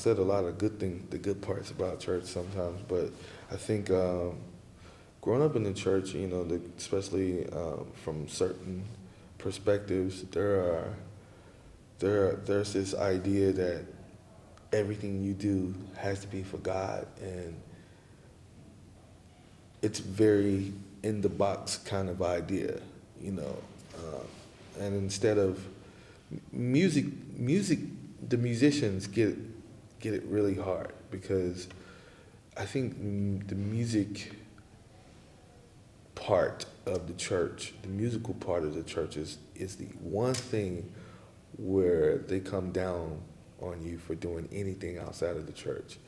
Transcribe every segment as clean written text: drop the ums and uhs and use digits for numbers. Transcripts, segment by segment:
said a lot of the good parts about church sometimes, but I think growing up in the church, especially from certain perspectives, there's this idea that everything you do has to be for God, and it's very in the box kind of idea, and instead of music, the musicians get it really hard because I think the music part of the church, the musical part of the church is the one thing where they come down on you for doing anything outside of the church.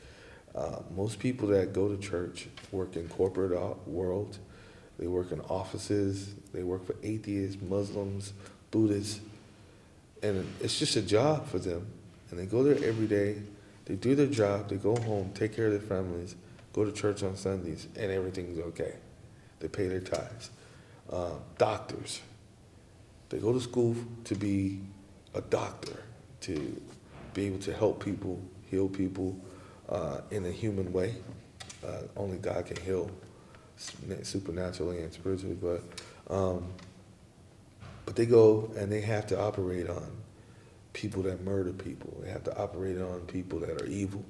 Most people that go to church work in corporate world. They work in offices. They work for atheists, Muslims, Buddhists, and it's just a job for them. And they go there every day. They do their job. They go home, take care of their families, go to church on Sundays, and everything's okay. They pay their tithes. Doctors. They go to school to be a doctor, to be able to help people, heal people in a human way. Only God can heal supernaturally and spiritually, but they go and they have to operate on people that murder people. They have to operate on people that are evil.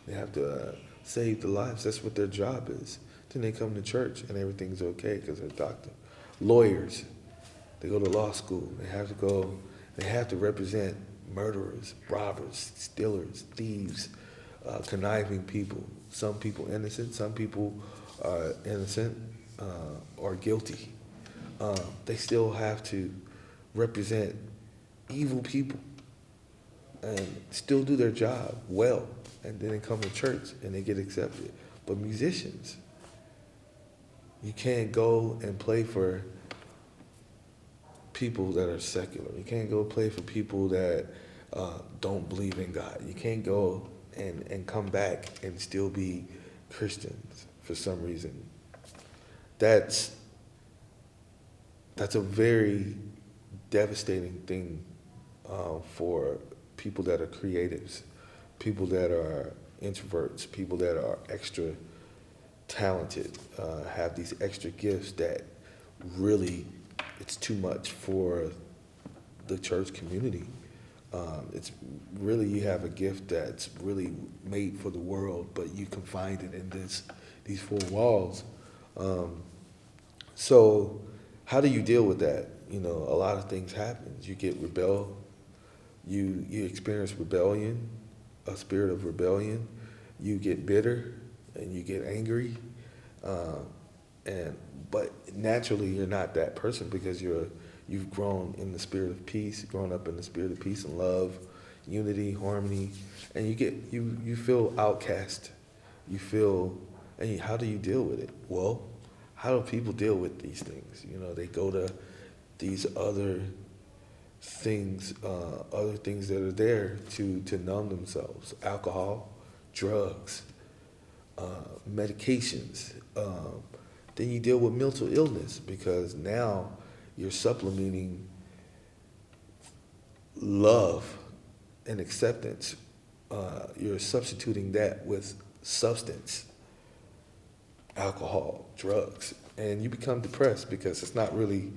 They have to save the lives. That's what their job is. Then they come to church and everything's okay because they're a doctor. Lawyers, they go to law school. They have to represent murderers, robbers, stealers, thieves, conniving people. Some people innocent, some people are innocent or guilty. They still have to represent evil people and still do their job well, and then they come to church and they get accepted. But musicians, you can't go and play for people that are secular. You can't go play for people that don't believe in God. You can't go and come back and still be Christians for some reason. That's a very devastating thing for people that are creatives, people that are introverts, people that are extra talented, have these extra gifts that really it's too much for the church community. It's really, you have a gift that's really made for the world, but you can find it in these four walls. So how do you deal with that? A lot of things happen. You get you experience rebellion, a spirit of rebellion. You get bitter and you get angry. But naturally you're not that person because you've grown in the spirit of peace, grown up in the spirit of peace and love, unity, harmony, and you feel outcast. And how do you deal with it? Well, how do people deal with these things? They go to these other things that are there to numb themselves: alcohol, drugs, medications. Then you deal with mental illness because now you're supplementing love and acceptance. You're substituting that with substance, alcohol, drugs, and you become depressed because it's not really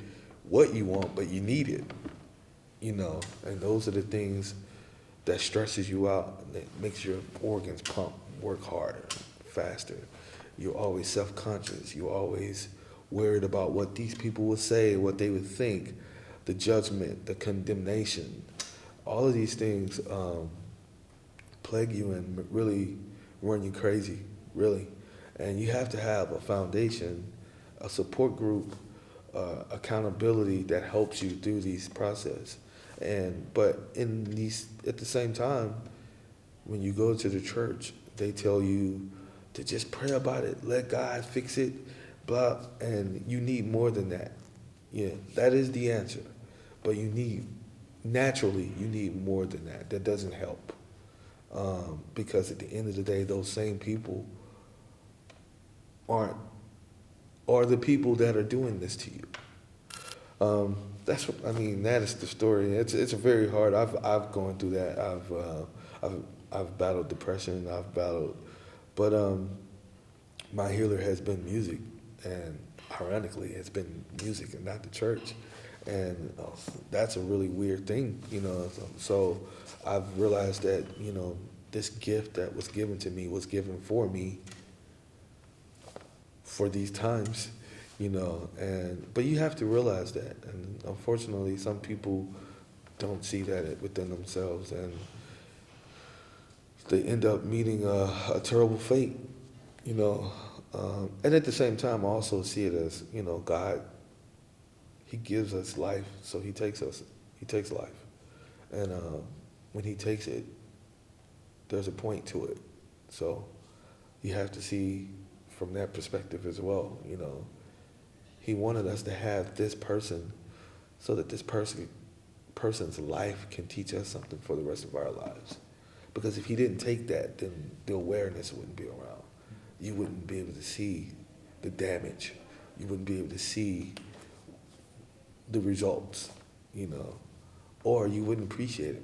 what you want, but you need it, and those are the things that stresses you out, and that makes your organs pump, work harder, faster. You're always self-conscious. You're always worried about what these people would say, what they would think, the judgment, the condemnation. All of these things plague you and really run you crazy, really. And you have to have a foundation, a support group, accountability that helps you through these process. But at the same time, when you go to the church, they tell you to just pray about it, let God fix it, blah, and you need more than that. Yeah, that is the answer. But you need more than that. That doesn't help. Because at the end of the day, those same people are the people that are doing this to you. That is the story. It's a very hard. I've gone through that. I've battled depression. But my healer has been music, and ironically, it's been music and not the church, and that's a really weird thing, you know. So I've realized that, you know, this gift that was given to me was given for me for these times, you know. But you have to realize that, and unfortunately, some people don't see that within themselves, and they end up meeting a terrible fate, you know. And at the same time, I also see it as, you know, God, he gives us life, so he takes life. And when he takes it, there's a point to it. So you have to see from that perspective as well, you know. He wanted us to have this person so that this person's life can teach us something for the rest of our lives. Because if he didn't take that, then the awareness wouldn't be around. You wouldn't be able to see the damage. You wouldn't be able to see the results, you know, or you wouldn't appreciate it.